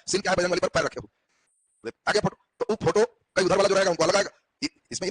Scene क्या है, बजरंग बली पर पैर रखे हुए, आ गया फोटो, तो वो फोटो कई उधर वाला जो रहेगा उनको अलग आएगा, इसमें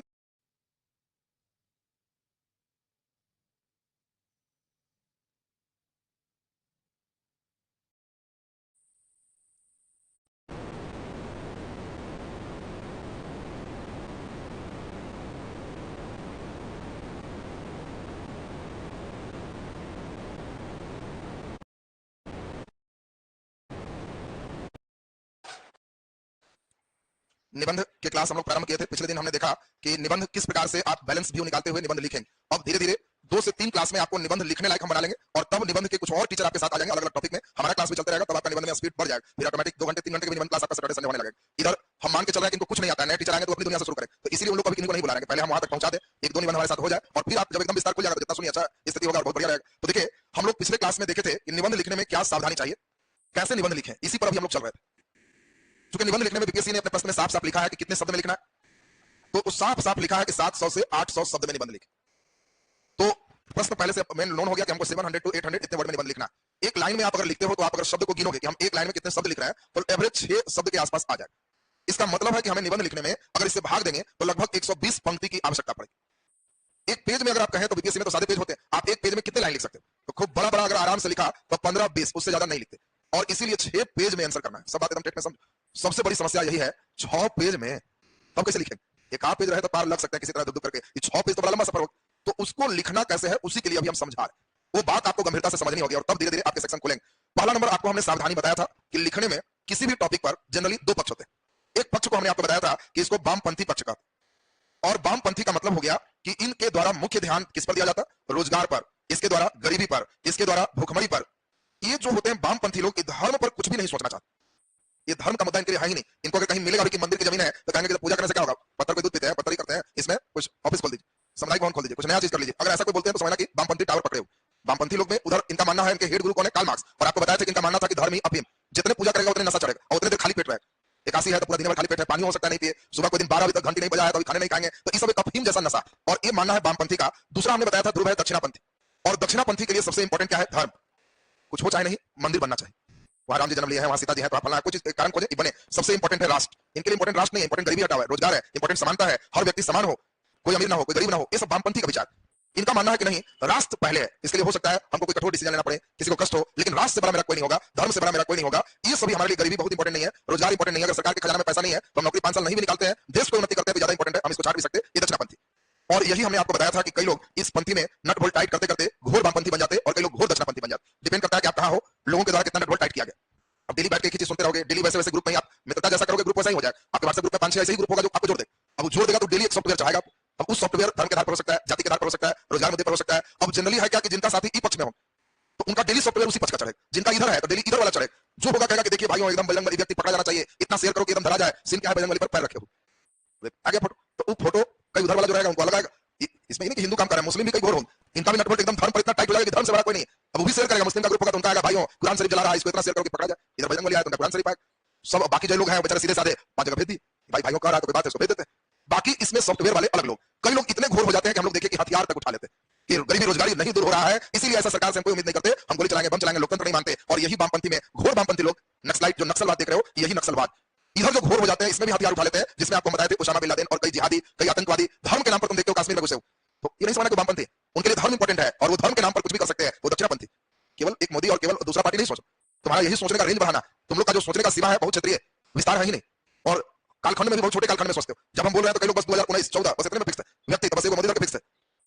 निबंध के क्लास हम लोग प्रारंभ किए थे। पिछले दिन हमने देखा कि निबंध किस प्रकार से आप बैलेंस व्यू निकालते हुए निबंध लिखेंगे। अब धीरे धीरे 2 से 3 क्लास में आपको निबंध लिखने लायक हम बना लेंगे और तब निबंध के कुछ और टीचर आपके साथ आ जाएंगे अलग अलग टॉपिक में, हमारा क्लास भी चलता रहेगा, तब आपका निबंध में स्पीड बढ़ जाएगा, फिर ऑटोमेटिक 2 घंटे 3 घंटे के निबंध क्लास आपका सैटरडे संडे होने लगेगा। इधर हम मान के चल रहे हैं कि इनको कुछ नहीं आता है, नए टीचर आएंगे तो अपनी दुनिया से शुरू करें, तो इसीलिए उन लोग कभी किसी को नहीं बुला रहे हैं, पहले हम वहां तक पहुंचा दें, 1-2 निबंध हमारे साथ हो जाए और फिर आप जब एकदम विस्तार खुल जाएगा तो जितना सुनिए अच्छा स्थिति होगा और बहुत बढ़िया रहेगा। तो देखिए हम लोग पिछले क्लास में देखे थे कि निबंध लिखने में क्या सावधानी चाहिए, कैसे निबंध लिखें, इसी पर अभी हम लोग चल रहे थे। क्योंकि निबंध लिखने में बीपीएससी ने अपने प्रश्न में साफ साफ लिखा है कि कितने शब्द में लिखना है, तो साफ साफ लिखा है कि 700 से 800 शब्द में निबंध लिखें। तो प्रश्न पहले से मेन नोन हो गया कि हमको 700 टू 800 इतने वर्ड में निबंध लिखना है। एक लाइन में आप अगर लिखते हो तो आप अगर शब्द को गिनोगे कि हम एक लाइन में कितने शब्द लिख रहे हैं तो एवरेज 6 शब्द के आसपास आ जाएगा। इसका मतलब है कि हमें निबंध लिखने में अगर इसे भाग देंगे तो लगभग 120 पंक्ति की आवश्यकता पड़ेगी। एक पेज में अगर आप कहें तो बीपीएससी में तो सादे पेज होते हैं, आप एक पेज में कितने लाइन लिख सकते हो, तो खूब बड़ा बड़ा अगर आराम से लिखा तो 15-20, उससे ज्यादा नहीं लिखते, और इसीलिए 6 पेज में आंसर करना है। सब बात एकदम टेक्स्ट में समझ। सबसे बड़ी समस्या यही है 6 पेज में तब कैसे लिखेंगे, एक हाफ पेज रहे तो पार लग सकते हैं किसी तरह दुख करके, ये 6 पेज तो बड़ा लंबा सफर होगा, तो उसको लिखना कैसे है उसी के लिए अभी हम समझा रहे हैं। वो बात आपको गंभीरता से समझनी होगी और तब धीरे धीरे आपके सेक्शन खुलेंगे। पहला नंबर आपको हमने सावधानी बताया था कि लिखने में किसी भी टॉपिक पर जनरली 2 पक्ष होते हैं। एक पक्ष को हमने आपको बताया था कि इसको वामपंथी पक्ष का, और वामपंथी का मतलब हो गया कि इनके द्वारा मुख्य ध्यान किस पर दिया जाता है, रोजगार पर, इसके द्वारा गरीबी पर, इसके द्वारा भूखमरी पर। ये जो होते हैं वामपंथी लोग, धर्म पर कुछ भी नहीं सोचना चाहते, ये धर्म का मुद्दा इनके लिए है ही नहीं। इनको अगर कहीं मिलेगा भी कि मंदिर की जमीन है तो कहेंगे कि पूजा करने से क्या होगा, पत्थर को दूध पीते हैं, पत्थर ही करते हैं, इसमें कुछ ऑफिस खोल दीजिए, सामुदायिक भवन खोल दीजिए, कुछ नया चीज कर लीजिए। अगर ऐसा कोई बोलते हैं तो समझना कि वामपंथी टावर पकड़े हो। वामपंथी लोग में उधर इनका मानना है, इनके हेड गुरु कौन है, कार्ल मार्क्स, और आपको बताया था कि इनका मानना था कि धर्म ही अफीम, जितने पूजा करेगा उतने नशा चढ़ेगा और उतने देर खाली पेट रहेगा। 81 है तो पूरा दिन भर खाली पेट है, पानी हो सकता है नहीं पिए, सुबह कोई दिन 12 बजे तक घंटी नहीं बजा है तो खाने नहीं खाएंगे, तो इस सब एक अफीम जैसा नशा, और ये मानना है वामपंथी का। दूसरा हमने बताया था ध्रुव है दक्षिणापंथी, और दक्षिणापंथी के लिए सबसे इंपॉर्टेंट क्या है, धर्म। कुछ हो चाहे नहीं, मंदिर बनना चाहिए, वहां राम जी जन्म लिया है, वहां सीता जी है, तो आप फलना कुछ कारण खोजे बने। सबसे इंपॉर्टेंट है राष्ट्र, इनके लिए इंपॉर्टेंट राष्ट्र नहीं है, इंपॉर्टेंट गरीबी हटाओ है, रोजगार है, इंपॉर्टेंट समानता है, हर व्यक्ति समान हो, कोई अमीर ना हो, कोई गरीब ना हो, ये सब वामपंथी का विचार। इनका मानना है कि नहीं, राष्ट्र पहले है, इसके लिए हो सकता है हमको कोई कठोर डिसीजन लेना पड़े, किसी को कष्ट हो, लेकिन राष्ट्र से बड़ा मेरा कोई नहीं होगा, धर्म से बड़ा मेरा कोई नहीं होगा। ये सभी हमारे लिए, गरीबी बहुत इंपॉर्टेंट नहीं है, रोजगार इंपॉर्टेंट नहीं है, अगर सरकार के खजाने में पैसा नहीं है तो हम नौकरी 5 साल नहीं भी निकालते हैं, देश को उन्नति करते हैं तो ज्यादा इंपॉर्टेंट है, हम इसको छाट भी सकते हैं, ये दक्षिणापंथी। और यही हमने आपको बताया था कि कई लोग इस पंथी में नट बोल्ट टाइट करते करते घोर वामपंथी बन जाते और कई लोग घोर दक्षिणापंथी बन जाते। डिपेंड करता है कि आप कहां हो, लोगों के द्वारा कितना नट बोल्ट टाइट किया गया। अब डेली बैठ के एक ही चीज सुनते रहोगे, डेली वैसे वैसे ग्रुप में आप मित्रता जैसा करोगे, ग्रुप वैसा ही हो जाएगा। आपके व्हाट्सएप ग्रुप में 5-6 ऐसे ही ग्रुप होगा जो आपको जोड़ दे। अब वो जोड़ देगा तो डेली एक सॉफ्टवेयर चाहेगा, अब उस सॉफ्टवेयर धर्म के आधार पर हो सकता है, जाति के आधार पर हो सकता है, रोजगार मुद्दे पर हो सकता है। अब जनरली है क्या कि जिनका साथी ई पक्ष में हो तो उनका डेली सॉफ्टवेयर उसी पक्ष का चलेगा, जिनका इधर है तो डेली इधर वाला चलेगा। जो होगा कहेगा कि देखिए भाइयों एकदम बजरंग बली व्यक्ति पकड़ा जाना चाहिए, इतना शेयर करो कि एकदम धरा जाए, सीन क्या है, बजरंग बली पर पैर रखे हुए, आ गया फोटो, तो वो फोटो कई उधर वाला जो रहेगा उनको अलग आएगा। इसमें नहीं कि हिंदू काम कर रहे हैं, मुस्लिम भी कई घोर होंगे, इनका भी नटवर्क एकदम धर्म पर इतना टाइट हो जाएगा कि धर्म से बड़ा कोई नहीं है। अब वो भी शेयर करेगा, मुस्लिम का ग्रुप होगा तो उनका आएगा भाइयों कुरान शरीफ जला रहा है, इसको इतना शेयर करो कि पकड़ा जाए, इधर बजरंग बली आया तो उनका कुरान शरीफ आएगा। सब बाकी जो लोग हैं बेचारे सीधे साधे 5 जगह भेज दी, भाई भाइयों का रहा है तो कोई बात है उसको भेज देते हैं। बाकी इसमें सॉफ्टवेयर वाले अलग लोग, कई लोग इतने घोर हो जाते हैं कि हम लोग देखे कि हथियार तक उठा लेते हैं कि गरीबी रोजगारी नहीं दूर हो रहा है, इसीलिए ऐसा सरकार से हम कोई उम्मीद नहीं करते, हम गोली चलाएंगे, बम चलाएंगे, लोकतंत्र नहीं मानते। और यही वामपंथी में घोर वामपंथी लोग, नक्सलाइट जो नक्सलवाद देख रहे हो, यही नक्सलवाद इधर जो घोर हो जाते हैं इसमें भी हथियार उठा लेते हैं, जिसमें आपको बताए थे उसामा बिन लादेन और कई जिहादी, कई आतंकवादी धर्म के नाम पर तुम देखते हो कश्मीर में घुसे हो, तो ये नहीं समझना कि वामपंथी उनके लिए धर्म इंपॉर्टेंट है और वो धर्म के नाम पर कुछ भी कर सकते हैं, वो दक्षिणापंथी। केवल एक मोदी और केवल दूसरा पार्टी नहीं सोचो, तुम्हारा यही सोचने का रेंज बढ़ाना, तुम लोग का जो सोचने का सीमा है बहुत क्षेत्रीय, विस्तार है ही नहीं, और कालखंड में भी बहुत छोटे कालखंड में सोचते हो। जब हम बोल रहे हैं तो कई लोग बस 2019-14 बस इतने में फिक्स है, व्यक्ति तो बस एक मोदी का फिक्स है,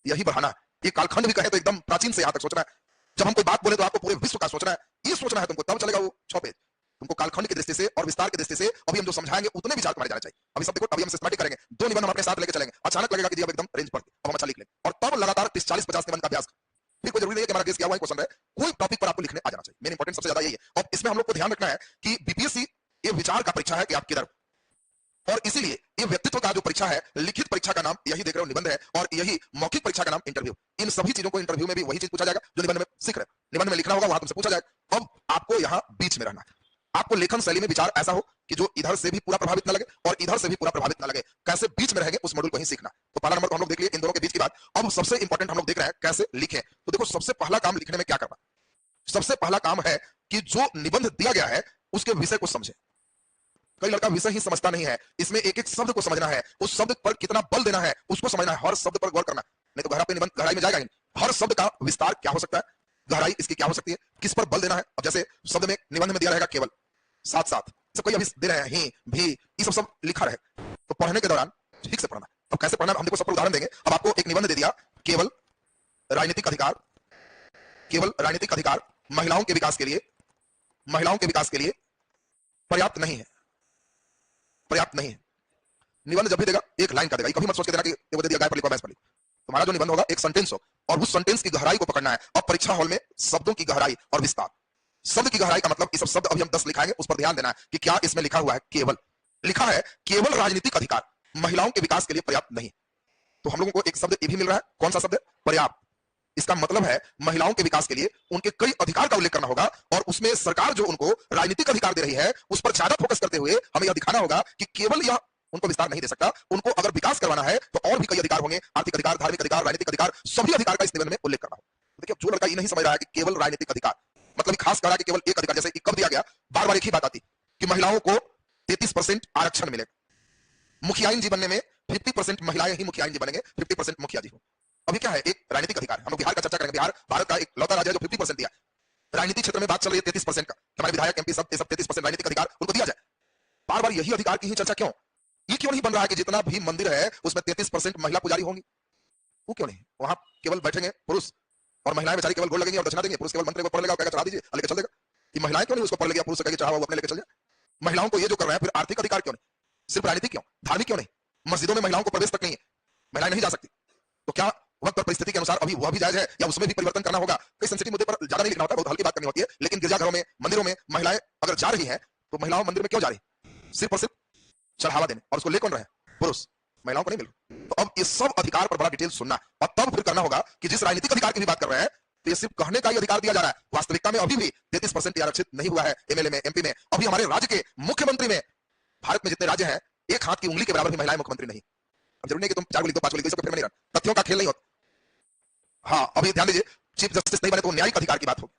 यही बढ़ाना। ये कालखंड भी कहे तो एकदम प्राचीन से यहां तक सोचना है। जब हम कोई बात बोले तो आपको पूरे विश्व का सोचना है, ये सोचना है तुमको, तब चलेगा वो 6 पेज। तुमको कालखंड की दृष्टि से और विस्तार की दृष्टि से अभी हम जो समझाएंगे उतने विचार तुम्हारे जाने चाहिए। अभी सब देखो, अभी हम सिस्टमैटिक करेंगे, 2 निबंध हम अपने साथ लेके चलेंगे, अचानक लगेगा कि जी अब एकदम रेंज पर अब हम अच्छा लिख लें, और तब लगातार 30-40-50 निबंध का अभ्यास। फिर कोई जरूरी नहीं है कि हमारा केस क्या हुआ है, क्वेश्चन है, कोई टॉपिक पर आपको लिखने आ जाना चाहिए। मेन इंपॉर्टेंट सबसे ज्यादा यही है। और इसमें हम लोग को ध्यान रखना है कि बीपीएससी ये विचार का परीक्षा है कि आप किधर, और इसीलिए ये व्यक्तित्व का जो परीक्षा है, लिखित परीक्षा का नाम यही देख रहे हो निबंध है, और यही मौखिक परीक्षा का नाम इंटरव्यू। इन सभी चीजों को इंटरव्यू में भी वही चीज पूछा जाएगा जो निबंध में सीख रहे हो, निबंध में लिखना होगा वहां तुमसे पूछा जाएगा। अब आपको यहाँ बीच में रहना है, आपको लेखन शैली में विचार ऐसा हो कि जो इधर से भी पूरा प्रभावित ना लगे और इधर से भी पूरा प्रभावित ना लगे, कैसे बीच में रहेंगे उस मॉड्यूल को ही सीखना। तो पहला नंबर तो हम लोग देख लिए इन दोनों के बीच की बात। अब सबसे इंपॉर्टेंट हम लोग देख रहे हैं कैसे लिखें। तो देखो, सबसे पहला काम लिखने में क्या करना, सबसे पहला काम है कि जो निबंध दिया गया है उसके विषय को समझे। कई लड़का विषय ही समझता नहीं है, इसमें एक एक शब्द को समझना है, उस शब्द पर कितना बल देना है उसको समझना है, हर शब्द पर गौर करना, नहीं तो गहराई में जाएगा ही। हर शब्द का विस्तार क्या हो सकता है, गहराई इसकी क्या हो सकती है, किस पर बल देना है। अब जैसे शब्द में निबंध में दिया रहेगा केवल, साथ साथ, सब कोई अभी दे रहे हैं, ही भी, ये सब लिखा रहे, तो पढ़ने के दौरान ठीक से पढ़ना। अब कैसे पढ़ना हम देखो, सब पर उदाहरण देंगे। अब आपको एक निबंध दे दिया, केवल राजनीतिक अधिकार, केवल राजनीतिक अधिकार महिलाओं के विकास के लिए, महिलाओं के विकास के लिए पर्याप्त नहीं है, पर्याप्त नहीं है। निबंध जब भी देगा एक लाइन का देगा, कभी मत सोच के देना कि वो दे दिया गाय पर लिखो भैंस पर लिखो। तुम्हारा जो निबंध होगा एक सेंटेंस हो और उस सेंटेंस की गहराई को पकड़ना है। अब परीक्षा हॉल में शब्दों की गहराई और विस्तार, शब्द की गहराई का मतलब, ये सब शब्द अभी हम 10 लिखाएंगे, उस पर ध्यान देना है कि क्या इसमें लिखा हुआ है। केवल लिखा है केवल राजनीतिक अधिकार महिलाओं के विकास के लिए पर्याप्त नहीं, तो हम लोगों को एक शब्द ये भी मिल रहा है, कौन सा शब्द है, पर्याप्त। इसका मतलब है महिलाओं के विकास के लिए उनके कई अधिकार का उल्लेख करना होगा और उसमें सरकार जो उनको राजनीतिक अधिकार दे रही है उस पर ज्यादा फोकस करते हुए हमें यह दिखाना होगा कि केवल यह उनको विस्तार नहीं दे सकता, उनको अगर विकास करवाना है तो और भी कई अधिकार होंगे, आर्थिक अधिकार, धार्मिक अधिकार, राजनीतिक अधिकार, सभी अधिकार का इस निबंध में उल्लेख करना होगा। देखिए जो लड़का ये नहीं समझ रहा है कि केवल राजनीतिक अधिकार मतलब खास करा कि केवल एक अधिकार, जैसे कब दिया गया, बार बार एक ही बात आती कि महिलाओं को 33% आरक्षण मिलेगा, मुखियाइन जी बनने में 50% महिलाएं ही मुखियाइन जी बनेंगे, 50% मुखिया जी हो। अभी क्या है, एक राजनीतिक अधिकार, हम लोग बिहार का चर्चा करेंगे। बिहार भारत का एक लौता राज्य है जो 50% दिया। राजनीतिक क्षेत्र में बात चल रही है 33% का, हमारे विधायक एमपी सब 33% राजनीतिक अधिकार उनको दिया जाए। बार बार यही अधिकार की ही चर्चा क्यों, ये क्यों नहीं बन रहा है कि जितना भी मंदिर है उसमें 33% महिला पुजारी होंगी, वो क्यों नहीं, वहां केवल बैठेंगे पुरुष और महिलाएं बेचारी केवल गोल लगेंगी और दक्षिणा देंगे, पुरुष केवल मंत्र को पढ़ लेगा, कहेगा चढ़ा दीजिए, लेके चल देगा। ये महिलाएं क्यों नहीं उसको पढ़ लेगी, पुरुष कहेगा चढ़ावा वो अपने लेके चल जाए। महिलाओं को ये जो कर रहे हैं, फिर आर्थिक अधिकार क्यों नहीं, सिर्फ राजनीतिक क्यों, धार्मिक क्यों नहीं, मस्जिदों में महिलाओं को प्रवेश तक नहीं है, महिलाएं नहीं जा सकती, तो क्या वक्त और परिस्थिति के अनुसार अभी वह भी जायज है या उसमें भी परिवर्तन करना होगा। कई सेंसिटिव मुद्दे पर ज्यादा नहीं लिखना होता, बहुत हल्की बात करनी होती है, लेकिन गिरजाघरों में, मंदिरों में महिलाएं अगर जा रही हैं तो महिलाओं मंदिर में क्यों जा रही, सिर्फ और सिर्फ चढ़ावा देने, और उसको ले कौन रहे, पुरुष, महिलाओं को नहीं मिल रहा। तो अब ये सब अधिकार पर बड़ा डिटेल सुनना और तब फिर करना होगा कि जिस राजनीतिक अधिकार की भी बात कर रहे हैं तो ये सिर्फ कहने का ही अधिकार दिया जा रहा है, वास्तविकता में अभी भी 33% आरक्षित नहीं हुआ है एमएलए में, एमपी में। अभी हमारे राज्य के मुख्यमंत्री में, भारत में जितने राज्य हैं एक हाथ की उंगली के बराबर भी महिलाएं मुख्यमंत्री नहीं। अब जरूरी नहीं कि तुम 4 को लिख दो, 5 को लिख दो, इसको फिर में नहीं रहा, तथ्यों का खेल नहीं होता। हाँ अभी ध्यान दीजिए, चीफ जस्टिस नहीं बने तो न्यायिक अधिकार की बात होगी।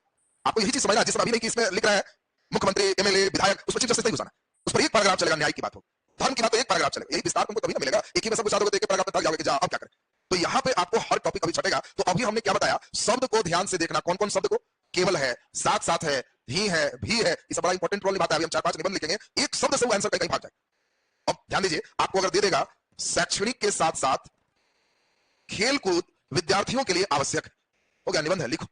आपको यही चीज समझना है, जिसमें अभी नहीं कि इसमें लिख रहा है मुख्यमंत्री, एमएलए, विधायक, उस पर चीफ जस्टिस नहीं घुसाना, उस पर एक पैराग्राफ चलेगा, न्याय की बात होगी, धर्म की बात तो एक पैराग्राफ चलेगा। यही विस्तार तुमको तभी ना मिलेगा, एक ही में सब घुसा दोगे तो एक पैराग्राफ में थक जाओगे कि जा अब क्या करें। तो यहाँ पे आपको हर टॉपिक अभी छटेगा। तो अभी हमने क्या बताया, शब्द को ध्यान से देखना, कौन कौन शब्द को, केवल है, साथ साथ है, ही है, भी है, ये सब बड़ा इंपॉर्टेंट रोल निभाता है। अभी हम 4-5 निबंध लिखेंगे, एक शब्द से वो आंसर कहीं भाग जाए। अब ध्यान दीजिए, आपको अगर दे देगा शैक्षणिक के साथ साथ खेलकूद विद्यार्थियों के लिए आवश्यक है, हो गया निबंध है, लिखो,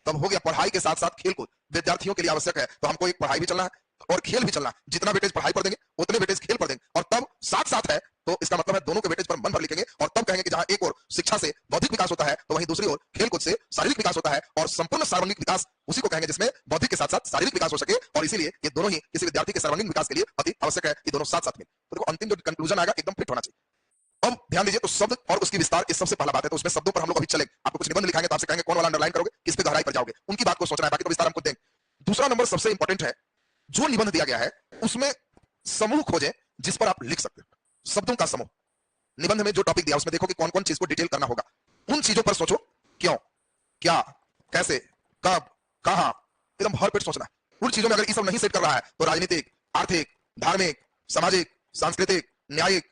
तब हो गया पढ़ाई के साथ साथ खेलकूद विद्यार्थियों के लिए आवश्यक है। तो हमको एक पढ़ाई भी चलना है और खेल भी चलना है, जितना वेटेज पढ़ाई पर देंगे उतने वेटेज खेल पर देंगे, और तब साथ साथ है तो इसका मतलब है दोनों के वेटेज पर मन भर लिखेंगे। और तब कहेंगे कि जहां एक और शिक्षा से बौद्धिक विकास होता है तो वहीं दूसरी ओर खेलकूद से शारीरिक विकास होता है, और संपूर्ण सर्वांगीण विकास उसी को कहेंगे जिसमें बौद्धिक के साथ साथ शारीरिक विकास हो सके। और इसीलिए ये दोनों ही किसी विद्यार्थी के सर्वांगीण विकास के लिए अति आवश्यक है, ये दोनों साथ साथ में। तो देखो अंतिम जो कंक्लूजन आएगा एकदम फिट होना चाहिए। अब ध्यान दीजिए, तो शब्द और उसकी विस्तार इस सबसे पहला बात है, तो उसमें शब्दों पर हम लोग अभी चलेंगे। आपको कुछ निबंध लिखाएंगे तो आपसे कहेंगे कौन वाला अंडरलाइन करोगे, किस पे गहराई पर जाओगे, उनकी बात को सोचना है, बाकी तो विस्तार हमको देंगे। दूसरा नंबर सबसे इंपॉर्टेंट है, जो निबंध दिया गया है उसमें समूह खोजें जिस पर आप लिख सकते हो, शब्दों का समूह। निबंध में जो टॉपिक दिया उसमें देखो कि कौन कौन चीज को डिटेल करना होगा, उन चीजों पर सोचो, क्यों, क्या, कैसे, कब, कहां, एकदम भर पेट सोचना है। उन चीजों में अगर ये सब नहीं सेट कर रहा है तो राजनीतिक, आर्थिक, धार्मिक, सामाजिक, सांस्कृतिक, न्यायिक,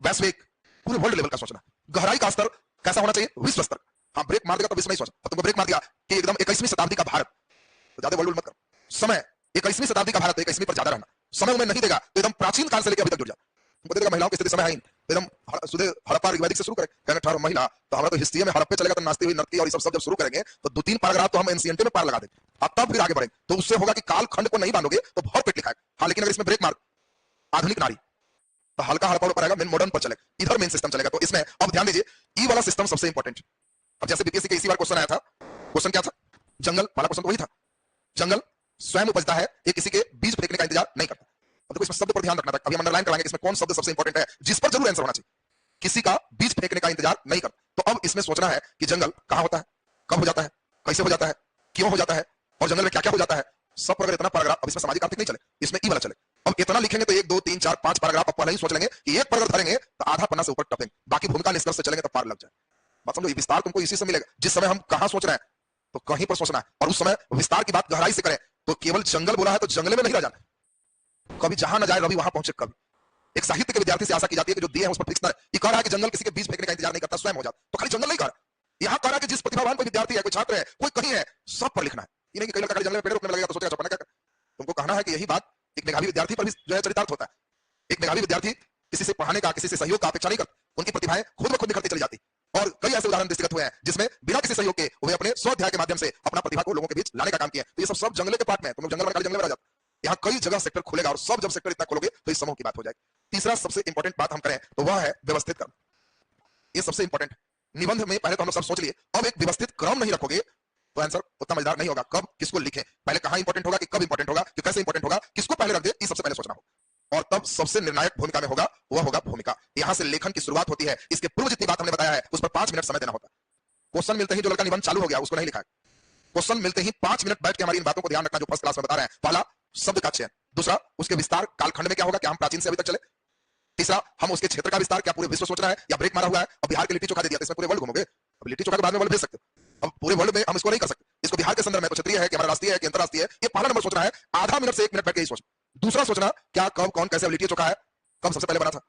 वैश्विक, पूरे वर्ल्ड लेवल का सोचना। गहराई का स्तर कैसा होना चाहिए, विश्व स्तर। हाँ ब्रेक मार देगा तो विश्व नहीं सोचा, अब तुमको ब्रेक मार दिया कि एकदम 21वीं शताब्दी का भारत, तो ज्यादा वर्ल्ड मत करो। समय 21वीं शताब्दी का भारत, 21वीं पर ज्यादा रहना। समय में नहीं देगा तो एकदम प्राचीन काल से लेकर अभी तक जुड़ जा, तुमको देगा महिलाओं की स्थिति समय है एकदम सुधे हड़प्पा वैदिक से शुरू करें, कहना ठहरो महिला, तो हमारा तो हिस्ट्री में हड़प्पे चलेगा तो नाचती हुई नर्तकी और ये सब जब शुरू करेंगे तो 2-3 पैराग्राफ तो हम एनसीईआरटी में पार लगा देंगे, अब तब फिर आगे बढ़ेंगे। तो उससे होगा कि काल खंड को नहीं बांधोगे तो भर पेट लिखा है। हाँ लेकिन अगर इसमें ब्रेक मार, आधुनिक नारी, तो हल्का हड़प्पा पर आएगा, मेन मॉडर्न पर चलेगा, इधर मेन सिस्टम चलेगा। तो इसमें अब ध्यान दीजिए, ई वाला सिस्टम सबसे इंपॉर्टेंट। अब जैसे बीपीएससी के इसी बार क्वेश्चन आया था, क्वेश्चन क्या था, जंगल वाला क्वेश्चन तो वही था, जंगल स्वयं उपजता है, ये किसी के बीज फेंकने का इंतजार नहीं करता। अब देखो इसमें शब्द पर ध्यान रखना था, अभी हम अंडरलाइन कराएंगे इसमें कौन शब्द सबसे इंपॉर्टेंट है जिस पर जरूर आंसर होना चाहिए। किसी का बीज फेंकने का इंतजार नहीं करता, तो अब इसमें सोचना है कि जंगल कहां होता है, कब हो जाता है, कैसे हो जाता है, क्यों हो जाता है, और जंगल में क्या क्या हो जाता है। सब पर अगर इतना पैराग्राफ, अब इसमें सामाजिक आर्थिक नहीं चले, इसमें ई वाला चले। अब इतना लिखेंगे तो 1, 2, 3, 4, 5 पैराग्राफ आप पहले ही सोच लेंगे कि एक पर अगर धरेंगे तो आधा पन्ना से ऊपर टपेंगे, बाकी भूमिका निष्कर्ष से चलेंगे तो पार लग जाए। बात समझो, विस्तार तुमको इसी से मिलेगा। जिस समय हम कहां सोच रहे हैं तो कहीं पर सोचना है, और उस समय विस्तार की बात गहराई से करें तो केवल जंगल बोला है तो जंगल में नहीं रह जाना, कभी जहां न जाए रवि वहां पहुंचे कवि। एक साहित्य के विद्यार्थी से आशा की जाती है कि जो दिए हैं उस पर फिक्स न रहे। ये कह रहा है कि जंगल किसी के बीज फेंकने का इंतजार नहीं करता, स्वयं हो जाता। तो खाली जंगल नहीं कह रहा, यहाँ कह रहा है कि जिस प्रतिभावान कोई विद्यार्थी है, कोई छात्र है, कोई कहीं है, सब पर लिखना है। ये नहीं कि कई लड़का जंगल में पेड़ रोकने लगेगा तो सोचेगा चौपना क्या कर। तुमको कहना है कि यही बात एक मेधावी विद्यार्थी पर भी जो है चरितार्थ होता है। एक मेधावी विद्यार्थी किसी से पढ़ाने का, किसी से सहयोग का अपेक्षा नहीं करता, उनकी प्रतिभाएं खुद ब खुद निखरती चली जाती। और कई ऐसे उदाहरण दृष्टिगत हुए हैं जिसमें बिना किसी सहयोग के वे अपने स्वाध्याय के माध्यम से अपना प्रतिभा को लोगों के बीच लाने का काम किया। तो ये सब जंगले के पार्ट में, तुम लोग जंगल में रह जाते। यहाँ कई जगह सेक्टर खुलेगा और सब जब सेक्टर इतना खोलोगे तो इस समूह की बात हो जाएगी। तीसरा सबसे इंपॉर्टेंट बात हम करें तो वह है व्यवस्थित क्रम। ये सबसे इंपॉर्टेंट। निबंध में पहले तो हम लोग सब सोच लिए, अब एक व्यवस्थित क्रम नहीं रखोगे तो आंसर उतना मजेदार नहीं होगा। कब किसको लिखें, पहले कहां इंपॉर्टेंट होगा, कि कब इंपॉर्टेंट होगा, कि कैसे इंपॉर्टेंट होगा, किसको पहले रख दे, ये सबसे पहले सोचना होगा। और तब सबसे निर्णायक भूमिका में होगा वह होगा भूमिका। यहां से लेखन की शुरुआत होती है। इसके पूर्व जितनी बात हमने बताया है उस पर 5 मिनट समय देना होता है। क्वेश्चन मिलते ही जो लड़का निबंध चालू हो गया उसको नहीं लिखा है। क्वेश्चन मिलते ही 5 मिनट बैठ के हमारी इन बातों को ध्यान रखना जो फर्स्ट क्लास में बता रहे हैं। पहला, शब्द का चयन। दूसरा, उसके विस्तार कालखंड में क्या होगा, क्या हम प्राचीन से अभी तक चले। तीसरा, हम उसके क्षेत्र का विस्तार, क्या पूरे विश्व सोच रहा है या ब्रेक मारा हुआ है। अब बिहार के लिट्टी चोखा दे दिया तो इसमें पूरे वर्ल्ड घूमोगे। अब लिट्टी चोखा के बाद में वर्ल्ड भेज सकते हो। अब पूरे वर्ल्ड में हम इसको नहीं कर सकते। इसको बिहार के संदर्भ में तो क्षेत्रीय है कि हमारा राष्ट्रीय है कि अंतरराष्ट्रीय है, ये पहला नंबर सोचना है। आधा मिनट से 1 मिनट बैठ के ही सोचना। दूसरा सोचना, क्या कब कौन कैसे लिट्टी चोखा है, कब सबसे पहले बना था,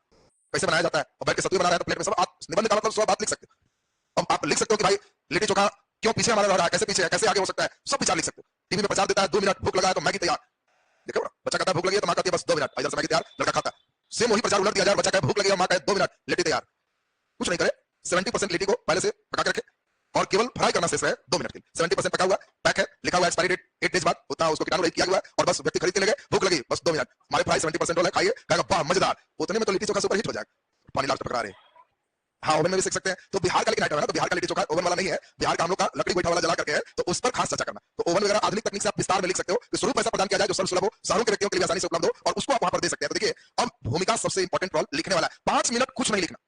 कैसे बनाया जाता है। और बैठ के सतुए बना रहा है तो प्लेट में सब आप निबंध का मतलब सब बात लिख सकते हो। अब आप लिख सकते हो कि भाई लिट्टी चोखा क्यों पीछे हमारा रह रहा है, कैसे पीछे है, कैसे आगे हो सकता है, सब विचार लिख सकते हो। टीवी में प्रचार देता है 2 मिनट भूख लगा है तो मैगी तैयार। देखो बच्चा कहता है भूख लगी है तो मां कहती है बस 2 मिनट, इधर से मैगी तैयार, लड़का खाता है। सेम वही प्रचार उलट दिया जाए, बच्चा कहे भूख लगी है, मां कहे 2 मिनट, लिट्टी तैयार। कुछ नहीं करे, 70% लिट्टी को पहले से पका के रखे और केवल फ्राई करना शेष है 2 मिनट के लिए। 70% पका हुआ पैक है, लिखा हुआ एक्सपायरी डेट 8 डेज बाद, उतना उसको कीटाणु रहित किया हुआ है और बस व्यक्ति खरीद के ले गए, भूख लगी बस 2 मिनट, हमारे फ्राई 70% रोल है, खाइए, कहेगा वाह मजेदार। उतने में तो लिट्टी चोखा सुपर हिट हो जाएगा। पानी लास्ट पकड़ा रहे। हाँ, ओवन में भी सीख सकते हैं। तो बिहार का लेकिन आइटम है ना, तो बिहार का लिट्टी चोखा ओवन वाला नहीं है, बिहार का हम लोग का लकड़ी गोईठा वाला जला करके है, तो उस पर खास चर्चा करना। तो ओवन वगैरह आधुनिक तकनीक से आप विस्तार में लिख सकते हो कि स्वरूप ऐसा प्रदान किया जाए जो सर्वसुलभ हो, शहरों के व्यक्तियों के लिए आसानी से उपलब्ध हो और उसको आप वहां पर दे सकते हैं। तो देखिए, अब भूमिका सबसे इंपॉर्टेंट रोल लिखने वाला है। 5 मिनट कुछ नहीं लिखना,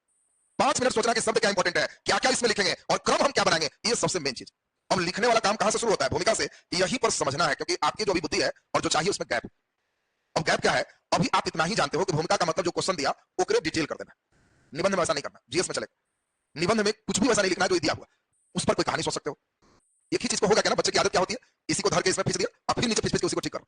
5 मिनट सोचना कि शब्द क्या इंपॉर्टेंट है, क्या क्या इसमें लिखेंगे और क्रम हम क्या बनाएंगे, ये सबसे मेन चीज। अब लिखने वाला काम कहां से शुरू होता है, भूमिका से। यहीं पर समझना है क्योंकि आपकी जो अभी बुद्धि है और जो चाहिए उसमें गैप। अब गैप क्या है, अभी आप इतना ही जानते हो कि भूमिका का मतलब जो क्वेश्चन दिया ओकरे डिटेल कर देना। निबंध में ऐसा नहीं करना, जीएस में चलेगा। निबंध में कुछ भी वैसा नहीं लिखना है जो दिया हुआ, उस पर कोई कहानी सोच सकते हो। एक ही चीज को होगा क्या ना, बच्चे की आदत क्या होती है, इसी को धर के इसमें खींच दिया और फिर नीचे खींच के उसी को ठीक कर।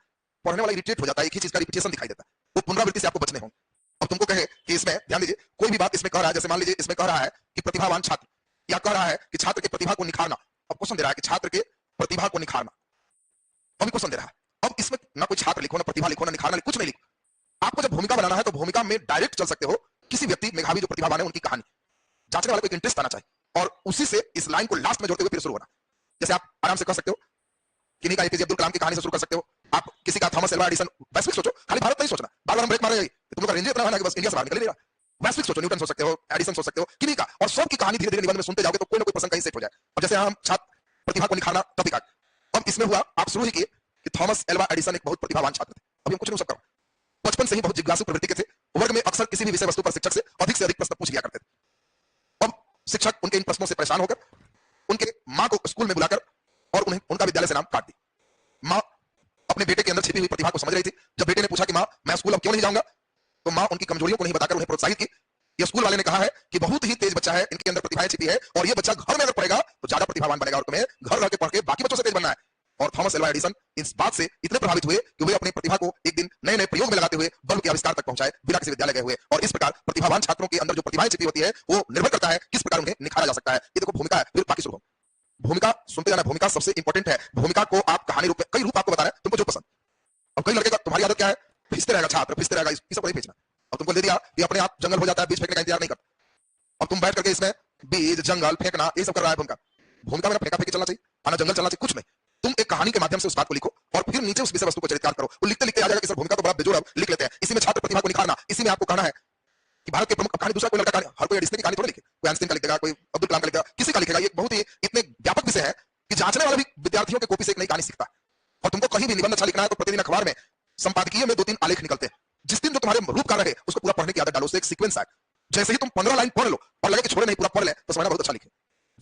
पढ़ने वाला इरिटेट हो जाता है, एक ही चीज का रिपीटेशन दिखाई देता है, वो पुनरावृत्ति से आपको बचने होंगे। अब तुमको कहे कि इसमें ध्यान दीजिए, कोई भी बात इसमें कह रहा है, जैसे मान लीजिए इसमें कह रहा है कि प्रतिभावान छात्र, या कह रहा है कि छात्र की प्रतिभा को निखारना। अब क्वेश्चन दे रहा है कि छात्र के प्रतिभा को निखारना, अभी क्वेश्चन दे रहा है। अब इसमें ना कोई छात्र लिखो, ना प्रतिभा लिखो, ना निखारना, कुछ नहीं लिखो। आपको जब भूमिका बनाना है तो भूमिका में डायरेक्ट चल सकते हो किसी व्यक्ति मेधावी जो प्रतिभावान है उनकी कहानी, जांचने वाले को इंटरेस्ट आना चाहिए और उसी से इस लाइन को लास्ट में जोड़ते हुए फिर शुरू होना। जैसे आप आराम से कह सकते हो किन्हीं का एपीजे अब्दुल कलाम की कहानी से शुरू कर सकते हो, आप किसी का थॉमस एल्वा एडिसन, वैश्विक सोचो, खाली भारत नहीं सोचना। बार-बार हम ब्रेक मार रहे हैं, तुम लोग का रेंज इतना है ना कि बस इंडिया से बाहर निकल नहीं रहा। वैश्विक सोचो, न्यूटन सोच सकते हो, एडिसन सोच सकते हो, किन्हीं का, और सब की कहानी धीरे-धीरे निबंध में सुनते जाओगे तो कोई ना कोई प्रसंग कहीं सेट हो जाए। अब जैसे हम छात्र प्रतिभा को निखारना टॉपिक आ, अब इसमें हुआ आप शुरू ही किए कि थॉमस एल्वा एडिसन एक बहुत प्रतिभावान छात्र थे। अभी हम कुछ नहीं हो सकता, बचपन से ही बहुत जिज्ञासु प्रवृत्ति के थे, वर्ग में अक्सर किसी भी विषय वस्तु पर शिक्षक से अधिक प्रश्न पूछ लिया करते थे। अब शिक्षक उनके इन प्रश्नों से परेशान होकर उनके मां को स्कूल में बुलाकर और उन्हें उनका विद्यालय से नाम काट दी। मां अपने बेटे के अंदर छिपी हुई प्रतिभा को समझ रही थी। जब बेटे ने पूछा कि मां मैं स्कूल अब क्यों नहीं जाऊंगा, तो मां उनकी कमजोरियों को नहीं बताकर उन्हें प्रोत्साहित की। ये स्कूल वाले ने कहा है कि बहुत ही तेज बच्चा है, इनके अंदर प्रतिभाएं छिपी है और ये बच्चा घर में अगर पढ़ेगा तो ज्यादा प्रतिभावान बनेगा और तुम्हें घर रह के पढ़ के बाकी बच्चों से तेज बनना है। और थॉमस एल्वा एडिसन इस बात से इतने प्रभावित हुए कि वे अपनी प्रतिभा को एक दिन नए नए प्रयोग में लगाते हुए बल्ब के आविष्कार तक पहुंचाए बिना किसी विद्यालय गए हुए। और इस प्रकार प्रतिभावान छात्रों के अंदर जो प्रतिभाएं छिपी होती है वो निर्भर करता है किस प्रकार उन्हें निखारा जा सकता है। ये देखो भूमिका है, फिर बाकी शुरू हो। भूमिका सुनते जाना, भूमिका सबसे इंपॉर्टेंट है। भूमिका को आप कहानी रूप में, कई रूप आपको बता रहे हैं, तुमको जो पसंद। अब कई लड़के का, तुम्हारी आदत क्या है, फिसते रहेगा छात्र, फिसते रहेगा, इस सब नहीं भेजना। अब तुमको दे दिया कि अपने आप जंगल हो जाता है, बीज फेंकने का इंतजार नहीं करता। अब तुम बैठ करके इसमें बीज जंगल फेंकना ये सब कर रहा है। भूमिका भूमिका में फेंका फेंकी चलना चाहिए, आना जंगल चलना चाहिए, कुछ नहीं। तुम एक कहानी के माध्यम से उस बात को लिखो और फिर नीचे उस विषय वस्तु को चरितार्थ करो। वो लिखते लिखते आ जाएगा कि सर भूमिका तो बड़ा बेजोड़, अब लिख लेते हैं। इसी में छात्र प्रतिभा को निखारना, इसी में आपको कहना है कि भारत के प्रमुख कहानी, दूसरा कोई लड़का कहानी, हर कोई एडिसन की कहानी थोड़ी लिखे, कोई आइंस्टीन का लिखेगा, कोई अब्दुल कलाम का लिखेगा, किसी का लिखेगा। ये बहुत ही इतने व्यापक विषय है कि जांचने वाला भी विद्यार्थियों के कॉपी से एक नई कहानी सीखता है। और तुमको कहीं भी निबंध अच्छा लिखना है तो प्रतिदिन अखबार में संपादकीय में 2-3 आलेख निकलते हैं। जिस दिन जो तुम्हारे रूप का रहे उसको पूरा पढ़ने की आदत डालो, उससे एक सीक्वेंस आए। जैसे ही तुम 15 लाइन पढ़ लो और लगे कि छोड़े नहीं, पूरा पढ़ ले, तो समझना बहुत अच्छा लिखे।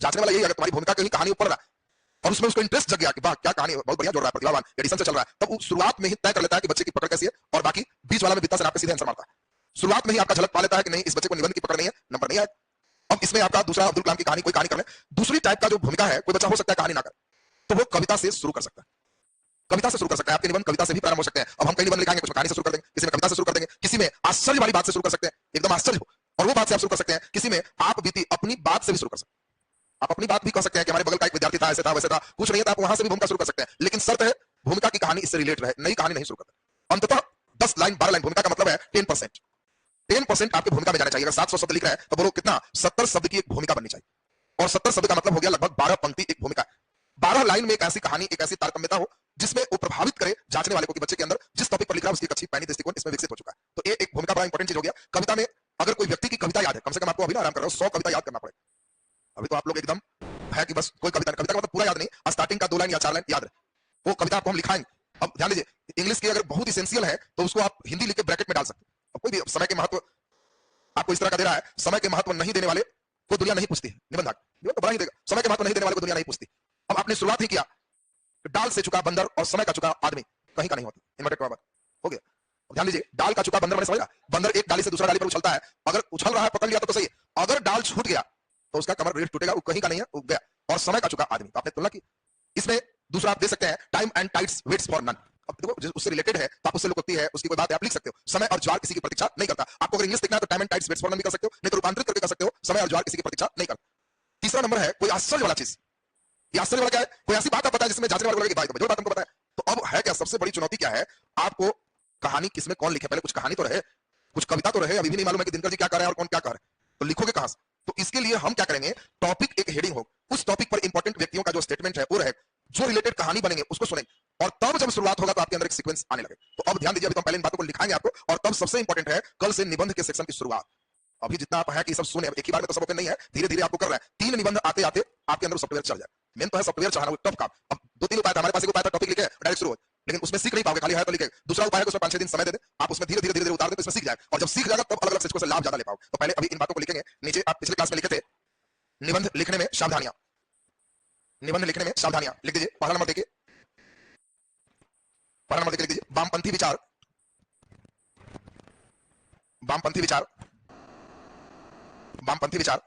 जांचने वाला यही है, तुम्हारी भूमिका की कहानी पढ़ रहा है और उसमें उसको इंटरेस्ट जग गया कि वाह क्या कहानी, बहुत बढ़िया जोड़ रहा है, प्रतिभावान एडिसन से चल रहा है, तब वो शुरुआत में ही तय कर लेता है कि बच्चे की पकड़ कैसी है और बाकी बीच वाला में वित्ता से आपके सीधे आंसर मारता है। शुरुआत में ही आपका झलक पा लेता है कि नहीं इस बच्चे को निबंध की पकड़ नहीं है, नंबर नहीं आए। अब इसमें आपका दूसरा अब्दुल कलाम की कहानी, कोई कहानी कर ले। दूसरी टाइप का जो भूमिका है, कोई बच्चा हो सकता है कहानी ना कर, तो वो कविता से शुरू कर सकता है। कविता से शुरू कर सकते हैं, आपके निबंध कविता से भी प्रारंभ हो सकते हैं। अब हम कई निबंध लिखाएंगे, कुछ कहानी से शुरू कर देंगे, किसी में कविता से शुरू कर देंगे, किसी में आश्चर्य वाली बात से शुरू कर सकते हैं, एकदम आश्चर्य हो और वो बात से आप शुरू कर सकते हैं, किसी में आप बीती अपनी बात से भी शुरू कर सकते हैं। आप अपनी बात भी कह सकते हैं कि हमारे बगल का एक विद्यार्थी था, ऐसे था वैसे था, कुछ नहीं था, आप वहां से भी भूमिका शुरू कर सकते हैं, लेकिन शर्त है भूमिका की कहानी इससे रिलेट रहे, नई कहानी नहीं शुरू करते। अंततः 10 लाइन 12 लाइन, भूमिका का मतलब है 10%। 10% आपकी भूमिका में जाना चाहिए। अगर 700 शब्द लिख रहे हैं तो बोलो कितना, 70 शब्द की एक भूमिका बननी चाहिए, और 70 शब्द का मतलब हो गया लगभग 12 पंक्ति एक भूमिका। 12 लाइन में एक ऐसी कहानी, एक ऐसी तारतम्यता हो जिसमें वो प्रभावित करे जांचने वाले को कि बच्चे के अंदर जिस टॉपिक पर लिख रहा है उसकी एक अच्छी पैनी दृष्टिकोण इसमें विकसित हो चुका है। तो ये एक भूमिका बड़ा इंपॉर्टेंट चीज हो गया। कविता में अगर कोई व्यक्ति की कविता याद है, कम से कम आपको अभी ना आराम कर रहा हूं 100 कविता याद करना पड़ेगा। अभी तो आप लोग एकदम है कि बस कोई कविता का मतलब पूरा याद नहीं, स्टार्टिंग का 2 लाइन या 4 लाइन याद है, वो कविता आपको हम लिखाएंगे। अब ध्यान दीजिए, इंग्लिश की अगर बहुत इसेंशियल है तो उसको आप हिंदी लिख के ब्रैकेट में डाल सकते हैं। अब कोई भी समय के महत्व आपको इस तरह का दे रहा है, समय के महत्व नहीं देने वाले को दुनिया नहीं पूछती है, निबंध तो बड़ा ही देगा, समय के महत्व नहीं देने वाले को दुनिया नहीं पूछती। अब आपने शुरुआत ही किया, डाल से चुका बंदर और समय का चुका आदमी कहीं का नहीं होता, इन्वर्टेड कॉमा हो गया। ध्यान लीजिए, डाल का चुका बंदर मैंने समझा, बंदर एक डाली से दूसरा डाली पर उछलता है, अगर उछल रहा है पकड़ लिया तो सही, अगर डाल छूट गया तो उसका कमर रेट टूटेगा, वो कहीं का नहीं है, उग गया। और समय का चुका आदमी, तो आपने तुलना की। इसमें दूसरा आप दे सकते हैं, time and tides waits for none. अब देखो उससे रिलेटेड है तो आप उससे लोकती है, उसकी कोई बात है आप लिख सकते हो। समय और ज्वार किसी की प्रतीक्षा नहीं करता। आपको अगर इंग्लिश लिखना है तो time and tides waits for none भी कर सकते हो, नहीं तो रूपांतरित करके कर सकते हो, समय और ज्वार किसी की प्रतीक्षा नहीं करता। तीसरा नंबर है कोई आश्चर्य वाला चीज। ये आश्चर्य वाला क्या है, कोई ऐसी बात आप बताएं जिसमें जांचने वाले को लगे कि भाई तो बात हमको पता है। तो अब है क्या, सबसे बड़ी चुनौती क्या है, आपको कहानी किसमें कौन लिखे, पहले कुछ कहानी तो रहे, कुछ कविता तो रहे, अभी भी नहीं मालूम है कि दिनकर जी क्या कर रहे हैं और कौन क्या कर रहे हैं, तो लिखोगे कहां से। तो इसके लिए हम क्या करेंगे, टॉपिक एक हेडिंग हो, उस टॉपिक पर इंपॉर्टेंट व्यक्तियों का जो स्टेटमेंट है वो रहे, जो रिलेटेड कहानी बनेंगे उसको सुनेंगे, और तब जब शुरुआत होगा तो आपके अंदर एक सीक्वेंस आने लगे। तो अब ध्यान दीजिए, अभी तो हम पहले इन बातों को लिखाएंगे आपको, और तब सबसे इंपॉर्टेंट है कल से निबंध के सेक्शन की शुरुआत। अभी जितना आप है कि सब सुने, एक ही बार में तो सब ओपन नहीं है, धीरे धीरे आपको कर रहा है। 3 निबंध आते आते आपके अंदर सॉफ्टवेयर चढ़ जाए। मेन तो है सॉफ्टवेयर चढ़ाना, वो टफ काम। अब 2-3 उपाय था हमारे पास, एक उपाय था टॉपिक लिखे डायरेक्ट शुरू हो, लेकिन उसमें सीख नहीं पाओगे, खाली है तो लिखे। दूसरा उपाय है कि उसमें 5-6 दिन समय दे दे, आप उसमें धीरे धीरे उतार दे तो इसमें सीख जाए, और जब सीख जाएगा तब अलग अलग सेक्शन से लाभ ज्यादा ले पाओगे। तो पहले अभी इन बातों को लिखेंगे। नीचे आप पिछले क्लास में लिखे थे निबंध लिखने में सावधानियां, निबंध लिखने में सावधानियां लिख दीजिए। पहला नंबर देखिए, पहला नंबर लिख दीजिए, वामपंथी विचार, वामपंथी विचार, वामपंथी विचार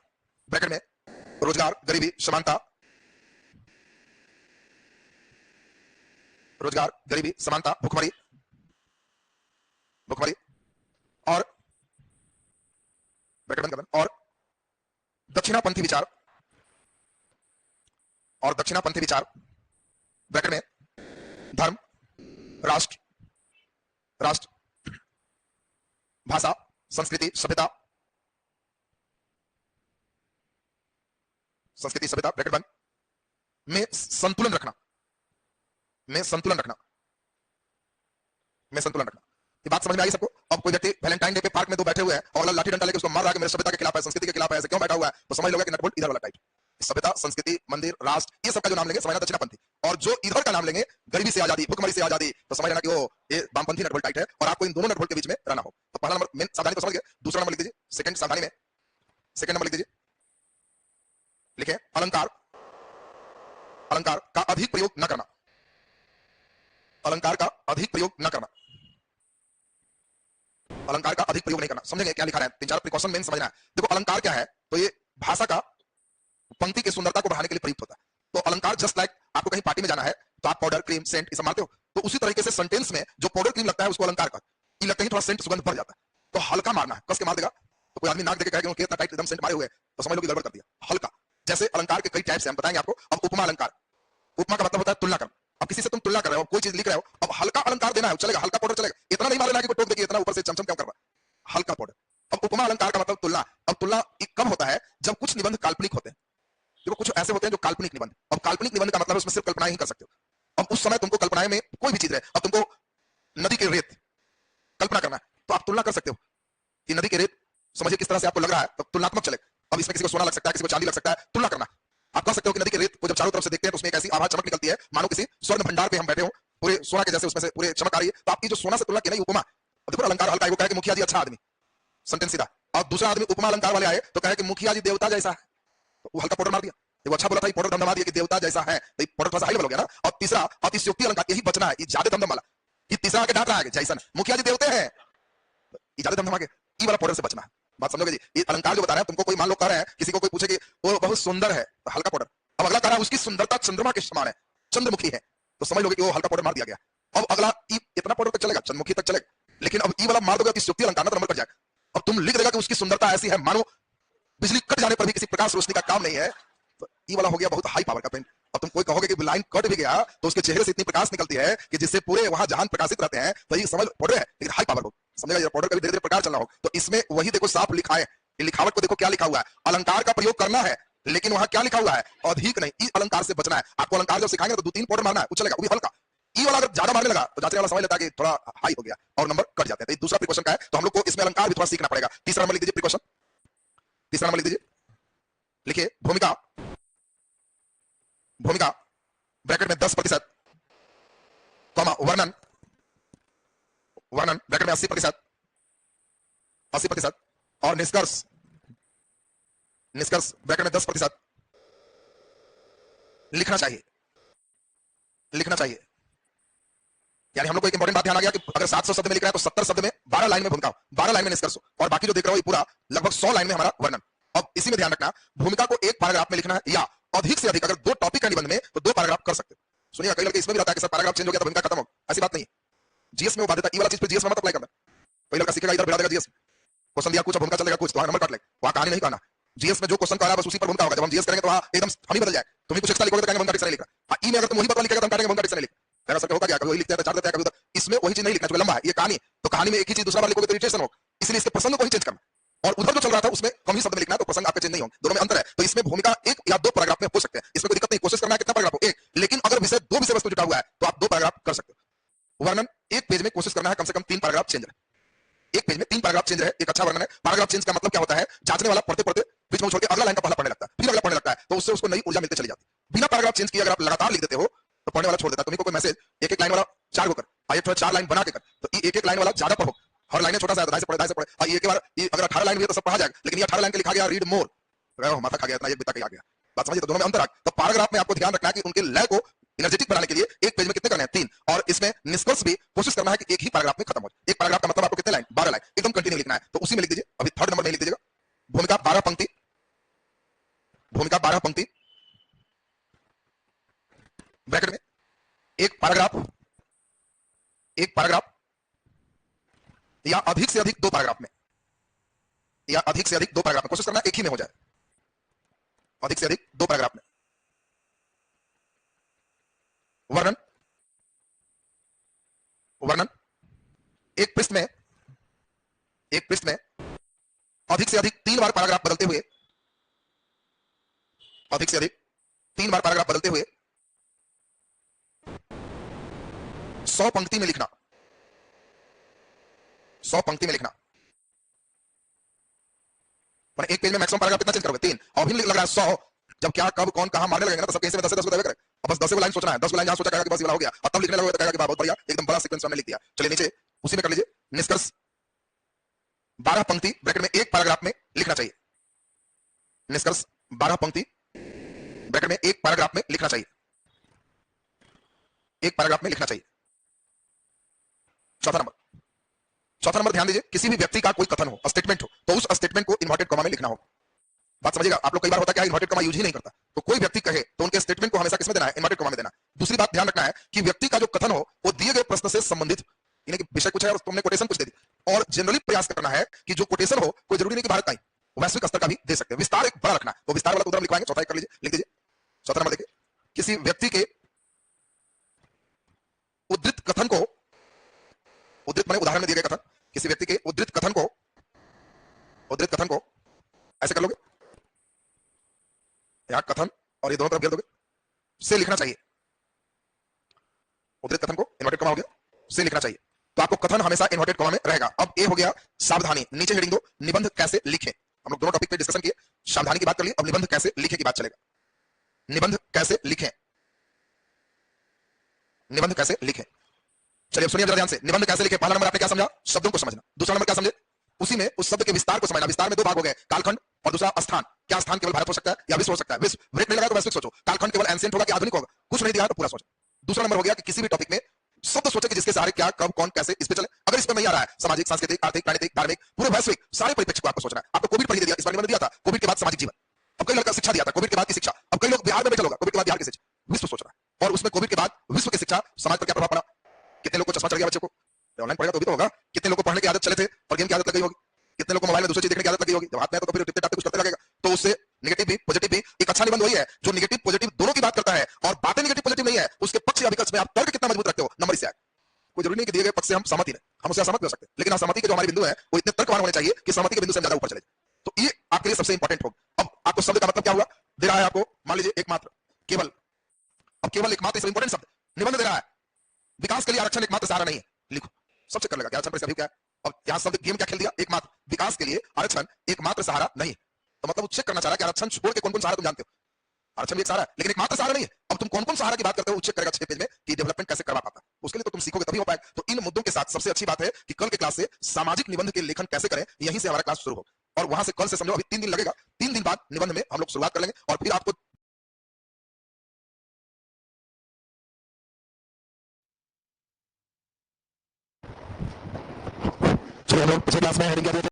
ब्रैकेट में रोजगार, गरीबी, समानता, रोजगार, गरीबी, समानता, भुखमरी, भुखमरी, और ब्रैकेट बंद कर देना, और दक्षिणापंथी विचार, और दक्षिणापंथी विचार ब्रैकेट में धर्म, राष्ट्र, राष्ट्र, भाषा, संस्कृति, सभ्यता, संस्कृति, सभ्यता ब्रैकेट बंद में संतुलन रखना, में संतुलन रखना, में संतुलन रखना। ये बात समझ में आई सबको। अब कोई व्यक्ति वैलेंटाइन डे पे पार्क में दो बैठे हुए हैं और लाठी डंडा लेके उसको मार रहा है कि मेरे सभ्यता के खिलाफ है, संस्कृति के खिलाफ है, ऐसे क्यों बैठा हुआ है, तो समझ लोगे कि नटबोल्ट इधर वाला टाइप। सभ्यता, संस्कृति, मंदिर, राष्ट्र, ये सब का जो नाम लेंगे समझना दक्षिणापंथी, और जो इधर का नाम लेंगे गरीबी से आजादी, भुखमरी से आजादी, तो समझ लेना कि वो ये वामपंथी नटबोल्ट टाइप है, और आपको इन दोनों नटबोल्ट के बीच में रहना हो। तो पहला नंबर मेन सावधानी तो समझ गए। दूसरा नंबर लिख दीजिए, सेकंड सावधानी में, सेकंड नंबर लिख दीजिए, लिखे अलंकार, अलंकार का अधिक प्रयोग न करना, अलंकार का अधिक प्रयोग न करना, अलंकार का अधिक प्रयोग नहीं करना। समझेंगे क्या लिखा रहा है, 3-4 प्रिकॉशन मेन समझना है। देखो अलंकार क्या है, तो ये भाषा का पंक्ति की सुंदरता को बढ़ाने के लिए प्रयुक्त होता है। तो अलंकार जस्ट लाइक आपको कहीं पार्टी में जाना है तो आप पाउडर, क्रीम, सेंट ये सब मारते हो, तो उसी तरीके से सेंटेंस में जो पाउडर, क्रीम लगता है उसको अलंकार का ये लगता है, थोड़ा सेंट सुगंध भर जाता है, तो हल्का मारना है, कस के मार देगा। तो कोई आदमी नाक देके कहेगा कि इतना टाइट एकदम सेंट मारे हुए, तो समझ लो कि गड़बड़ कर दिया। हल्का, जैसे अलंकार के कई टाइप्स हैं हम बताएंगे आपको। अब उपमा अलंकार, उपमा का मतलब होता है तुलना करना। अब किसी से तुम तुलना कर रहे हो, कोई चीज लिख रहे हो, अब हल्का अलंकार देना है, चलेगा, हल्का पाउडर चलेगा, इतना नहीं मारना कि कोई टोक देगी इतना ऊपर से चमचम क्यों कर रहा है, हल्का पाउडर। अब उपमा अलंकार का मतलब तुलना। अब तुलना कब होता है, जब कुछ निबंध काल्पनिक होते हैं। देखो कुछ ऐसे होते हैं जो काल्पनिक निबंध, अब काल्पनिक निबंध का मतलब उसमें सिर्फ कल्पनाएं ही कर सकते हो। अब उस समय तुमको कल्पनाएं में कोई भी चीज रहे, अब तुमको नदी के रेत कल्पना करना है तो आप तुलना कर सकते हो कि नदी के रेत समझिए किस तरह से आपको लग रहा है, तो तुलनात्मक चले। अब इसमें किसी को सोना लग सकता है, किसी को चांदी लग सकता है, तुलना करना। आप कह सकते हो कि नदी के रेत को जब चारों तरफ से देखते हैं तो उसमें एक ऐसी आवाज चमक निकलती है मानो किसी स्वर्ण भंडार पे हम बैठे हो, पूरे सोना के जैसे उसमें से पूरे चमक आ रही है, तो आपकी जो सोना से तुलना की नहीं उपमा। अब देखो अलंकार हल्का, वो कहे कि मुखिया जी अच्छा आदमी, सेंटेंस सीधा। और दूसरा आदमी उपमा अलंकार वाले आए तो कहे कि मुखिया जी देवता जैसा है, तो वो हल्का पाउडर मार दिया। वो अच्छा बोला था, पाउडर दमदमा दिया कि देवता जैसा है, तो पाउडर थोड़ा सा हाई लेवल हो गया ना। और तीसरा अतिशयोक्ति अलंकार, यही बचना है, ये ज्यादा दमदम वाला, ये तीसरा आके डांट रहा है जैसा मुखिया जी देवते हैं, ये ज्यादा दमदमा के, ये वाला पाउडर से बचना है। बात समझोगे जी। ये अलंकार जो बता रहे हैं तुमको, कोई मान लो कह रहे हैं, किसी को कोई पूछे कि वो बहुत सुंदर है तो हल्का पाउडर, अब अगला कह रहा है उसकी सुंदरता चंद्रमा के समान है, चंद्रमुखी है, तो समझ लोगे कि वो हल्का पाउडर मार दिया गया। अब अगला ई इतना पाउडर तक चलेगा, चंद्रमुखी तक चलेगा, लेकिन अब ई वाला मार दोगे तो युक्ति अलंकार ना, तो नंबर कट जाएगा। अब तुम लिख देगा कि उसकी सुंदरता ऐसी है मानो बिजली कट जाने पर भी किसी प्रकाश रोशनी का काम नहीं है, तो ई वाला हो गया बहुत हाई पावर का पेन। अब तुम कोई कहोगे कि लाइन कट भी गया तो उसके चेहरे से इतनी प्रकाश निकलती है कि जिससे पूरे वहां जहान प्रकाशित रहते हैं, तो ये समझ पाउडर है लेकिन हाई पावर हो, समझेगा। पाउडर का भी धीरे धीरे प्रकार चलना हो, तो इसमें वही देखो साफ लिखा है, लिखावट को देखो क्या लिखा हुआ है, अलंकार का प्रयोग करना है, लेकिन वहां क्या लिखा हुआ है, अधिक नहीं, ई अलंकार से बचना है। आपको अलंकार जब सिखाएंगे तो 2-3 पाउडर मारना है, वो चलेगा, वो भी हल्का। ई वाला अगर ज्यादा मारने लगा तो जांचने वाला समझ लेता है कि थोड़ा हाई हो गया और नंबर कट जाते हैं। तो दूसरा प्रिकॉशन का है, तो हम लोग को इसमें अलंकार भी थोड़ा सीखना पड़ेगा। तीसरा नंबर लिख दीजिए प्रिकॉशन, तीसरा नंबर लिख दीजिए, लिखिए भूमिका, भूमिका ब्रैकेट में 10%, कॉमा वर्णन, वर्णन ब्रैकेट में 80%, 80% और निष्कर्ष, निष्कर्ष ब्रैकेट में 10% लिखना चाहिए, लिखना चाहिए। यानी हम लोग को एक इंपॉर्टेंट बात ध्यान आ गया कि अगर 700 शब्द में लिख रहा है तो 70 शब्द में 12 लाइन में भूमिका हो, 12 लाइन में निष्कर्ष हो, और बाकी जो देख रहे हो ये पूरा लगभग 100 लाइन में हमारा वर्णन। अब इसी में ध्यान रखना, भूमिका को एक पैराग्राफ में लिखना है या अधिक से अधिक, अगर 2 टॉपिक का निबंध में तो 2 पैराग्राफ कर सकते हो। सुनिए कई लड़के इसमें भी रहता है कि सर पैराग्राफ चेंज हो गया तो भूमिका खत्म हो, ऐसी बात नहीं है। जीएस में वो बाध्यता, ई वाला चीज पे जीएस में मत अप्लाई करना। कोई लड़का सीखेगा इधर बढ़ा देगा जीएस, क्वेश्चन दिया कुछ भूमिका चलेगा कुछ, तो नंबर काट ले, वहां कहानी नहीं कहना। जीएस में जो क्वेश्चन कहा बस उसी पर भूमिका होगा। जब हम जीएस करेंगे तो वहां एकदम हम ही बदल जाए, तुम ही कुछ एक्स्ट्रा लिखोगे तो कहेंगे भूमिका डिक्शनरी लिख रहा है। ई में अगर तुम वही बात लिखेगा तो हम कहेंगे भूमिका डिक्शनरी लिख। मेरा सर होगा क्या, कभी वही लिखते हैं तो चार देते हैं, कभी उधर। इसमें वही चीज नहीं लिखना, जो लंबा है ये कहानी, तो कहानी में एक ही चीज दूसरा बार लिखोगे तो इरिटेशन हो, इसलिए इसके प्रसंग को ही चेंज करना। और उधर जो चल रहा था उसमें कम ही शब्द में लिखना, तो प्रसंग आपके चेंज नहीं होंगे, दोनों में अंतर है। तो इसमें भूमिका 1 या 2 पैराग्राफ में हो सकते हैं, इसमें कोई दिक्कत नहीं, कोशिश करना है कितना पैराग्राफ हो, 1। लेकिन अगर विषय 2 विषय वस्तु जुटा हुआ है तो आप 2 पैराग्राफ कर सकते हो। वर्णन 1 पेज में कोशिश करना है कम से कम 3 पैराग्राफ चेंज रहे, 1 पेज में 3 पैराग्राफ चेंज रहे, एक अच्छा वर्णन है। पैराग्राफ चेंज का मतलब क्या होता है, जांचने वाला पढ़ते पढ़ते बीच में छोड़ के अगला लाइन का पहला पढ़ने लगता है, फिर अगला पढ़ने लगता है, तो उससे उसको नई ऊर्जा मिलती चली जाती है। बिना पैराग्राफ चेंज किए अगर आप लगातार लिख देते हो तो पढ़ने वाला छोड़ देता है। तुम्हें को कोई मैसेज एक लाइन वाला 4 को कर, आइए थोड़ा 4 लाइन बना के कर, तो एक लाइन वाला ज्यादा पढ़ो, हर लाइन छोटा सा है, 2 से पढ़े, ये एक बार अगर 18 लाइन भी है तो सब पढ़ा जाएगा, लेकिन ये 18 लाइन के लिखा गया रीड मोर, माथा खा गया, इतना एक बिता के आ गया। बात समझिए, तो दोनों में अंतर आ। तो पैराग्राफ में आपको ध्यान रखना है कि उनके लय को एनर्जेटिक बनाने के लिए 1 पेज में कितने करने हैं, 3, और इसमें निष्कर्ष भी कोशिश करना है कि एक ही पैराग्राफ में खत्म हो। एक पैराग्राफ का मतलब आपको कितने लाइन, 12 लाइन, एकदम कंटिन्यू लिखना है, तो उसी में लिख दीजिए। अभी 3rd नंबर में लिख दीजिएगा, भूमिका 12 पंक्ति, भूमिका 12 पंक्ति ब्रैकेट में एक पैराग्राफ, एक पैराग्राफ या अधिक से अधिक 2 पैराग्राफ में, या अधिक से अधिक 2 पैराग्राफ में, कोशिश करना एक ही में हो जाए, अधिक से अधिक 2 पैराग्राफ में। वर्णन, वर्णन एक पृष्ठ में, एक पृष्ठ में अधिक से अधिक 3 बार पैराग्राफ बदलते हुए, अधिक से अधिक 3 बार पैराग्राफ बदलते हुए 100 पंक्ति में लिखना, 100 पंक्ति में लिखना। पर एक पेज में मैक्सिमम पैराग्राफ कितना चेंज करोगे, 3, और भी लग रहा है 100, जब क्या कब कौन कहां मारने लगेगा ना, तो सबके हिस्से में 10 देवे करे। अब बस 10 लाइन सोचना है, 10 लाइन जहां सोचा कहेगा कि बस ये वाला हो गया, और तब लिखने लगोगे तो कहेगा कि बहुत बढ़िया, एकदम बड़ा सीक्वेंस हमने लिख दिया। चलिए नीचे उसी में कर लीजिए, निष्कर्ष 12 पंक्ति ब्रैकेट में एक पैराग्राफ में लिखना चाहिए, निष्कर्ष 12 पंक्ति ब्रैकेट में एक पैराग्राफ में लिखना चाहिए, एक पैराग्राफ में लिखना चाहिए। चौथा नंबर, चौथा नंबर ध्यान दीजिए, किसी भी व्यक्ति का कोई कथन हो, स्टेटमेंट हो, तो उस स्टेटमेंट को इन्वर्टेड कॉमा में लिखना हो। बात समझिएगा, आप लोग कई बार होता है कि इन्वर्टेड कॉमा यूज ही नहीं करता, तो कोई व्यक्ति कहे तो उनके स्टेटमेंट को हमेशा किसमें देना है, इन्वर्टेड कॉमा में देना। दूसरी बात ध्यान रखना है कि व्यक्ति का जो कथन हो वो दिए गए प्रश्न से संबंधित, यानी कि विषय कुछ है और तुमने कोटेशन कुछ दे दी, और जनरली प्रयास करना है कि जो कोटेशन हो कोई जरूरी नहीं कि भारत का ही, वैश्विक स्तर का भी दे सकते हैं। विस्तार एक बड़ा रखना, तो विस्तार वाला उदाहरण लिखवाएंगे, चौथा कर लीजिए, लिख दीजिए। चौथा नंबर देखिए, किसी व्यक्ति के उद्धृत कथन को, उद्धृत माने उदाहरण में दिए गए कथन, किसी व्यक्ति के उद्धृत कथन को, उद्धृत कथन को ऐसे कर लोगे, यहां कथन और ये दोनों तरफ घेर दोगे, से लिखना चाहिए। उद्धृत कथन को इन्वर्टेड कॉमा हो गया, से लिखना चाहिए, तो आपको कथन हमेशा इन्वर्टेड कॉमा में रहेगा। अब ए हो गया सावधानी, नीचे हेडिंग दो, निबंध कैसे लिखें। हम लोग दोनों टॉपिक पे डिस्कशन किए, सावधानी की बात कर ली, अब निबंध कैसे लिखें की बात चलेगा। निबंध कैसे लिखें, निबंध कैसे लिखें। चलिए सुनिए जरा ध्यान से, निबंध कैसे लिखें। पहला नंबर आपने क्या समझा, शब्दों को समझना। दूसरा नंबर क्या समझे, उसी में उस शब्द के विस्तार को समझना। विस्तार में 2 भाग हो गए, कालखंड और दूसरा स्थान। क्या स्थान केवल भारत हो सकता है या विश्व हो सकता है, विश्व ब्रेक नहीं लगा तो वैश्विक सोचो। कालखंड केवल एंशिएंट होगा कि आधुनिक होगा, कुछ नहीं दिया तो पूरा सोचो। दूसरा नंबर हो गया कि किसी भी टॉपिक में शब्द सोचे कि जिसके सहारे क्या कब कौन कैसे इस पे चले। अगर इस पे नहीं आ रहा है, सामाजिक सांस्कृतिक आर्थिक राजनीतिक धार्मिक पूरे वैश्विक सारे परिप्रेक्ष्य को आपको सोचना है। आपको कोविड पर ही दिया, इस बार निबंध दिया था कोविड के बाद सामाजिक जीवन, अब कई लोग का शिक्षा दिया था कोविड के बाद की शिक्षा, अब कई लोग बिहार में बैठे होगा कोविड के बाद बिहार की शिक्षा। विश्व सोचना है, और उसमें कोविड के बाद विश्व की शिक्षा समाज पर क्या प्रभाव पड़ा, कितने लोग को चश्मा चढ़ गया बच्चे को, ऑनलाइन पढ़ेगा तो भी तो होगा, कितने लोग को पढ़ने की आदत चले थे और गेम की आदत लग गई होगी, कितने लोग को मोबाइल में दूसरी चीज देखने की आदत लग गई होगी, जब हाथ में है तो फिर टिपते टापते कुछ करते लगेगा। तो उससे नेगेटिव भी पॉजिटिव भी, एक अच्छा निबंध वही है जो नेगेटिव पॉजिटिव दोनों की बात करता है और बातें नेगेटिव पॉजिटिव नहीं है, उसके पक्ष या विपक्ष में आप तर्क कितना मजबूत रखते हो नंबर इससे आए। कोई जरूरी नहीं कि दिए गए पक्ष से हम सहमति नहीं, हम उससे असहमत हो सकते हैं, लेकिन सहमति के जो हमारे बिंदु है वो इतने तर्कवान होने चाहिए कि सहमति के बिंदु से हम ज्यादा ऊपर चले। तो ये आपके लिए सबसे इंपॉर्टेंट होगा। अब आपको शब्द का मतलब क्या हुआ, दे रहा है आपको, मान लीजिए एकमात्र, केवल, अब केवल एकमात्र इस इंपॉर्टेंट शब्द, निबंध दे रहा है, विकास के लिए आरक्षण एकमात्र सहारा नहीं है, लिखो, सबसे कर लेगा क्या आरक्षण पर इसका व्यू क्या है। अब यहां शब्द गेम क्या खेल दिया, एकमात्र, विकास के लिए आरक्षण एकमात्र सहारा नहीं, तो मतलब चेक करना चाह रहा है कि आरक्षण छोड़ के कौन कौन सहारा तुम जानते हो, आरक्षण भी एक सहारा है लेकिन एकमात्र सहारा नहीं है। अब तुम कौन कौन सहारा की बात करते हो चेक करेगा 6 पेज में कि डेवलपमेंट कैसे करवा पाता, उसके लिए तो तुम सीखोगे तभी हो पाएगा। तो इन मुद्दों के साथ सबसे अच्छी बात है कि कल के क्लास से सामाजिक निबंध के लेखन कैसे करें, यहीं से हमारा क्लास शुरू हो, और वहां से कल से समझो अभी 3 दिन लगेगा, 3 दिन बाद निबंध में हम लोग शुरुआत कर लेंगे और फिर आपको चलो हम लोग पिछले क्लास में हेडिंग क्या दिए थे,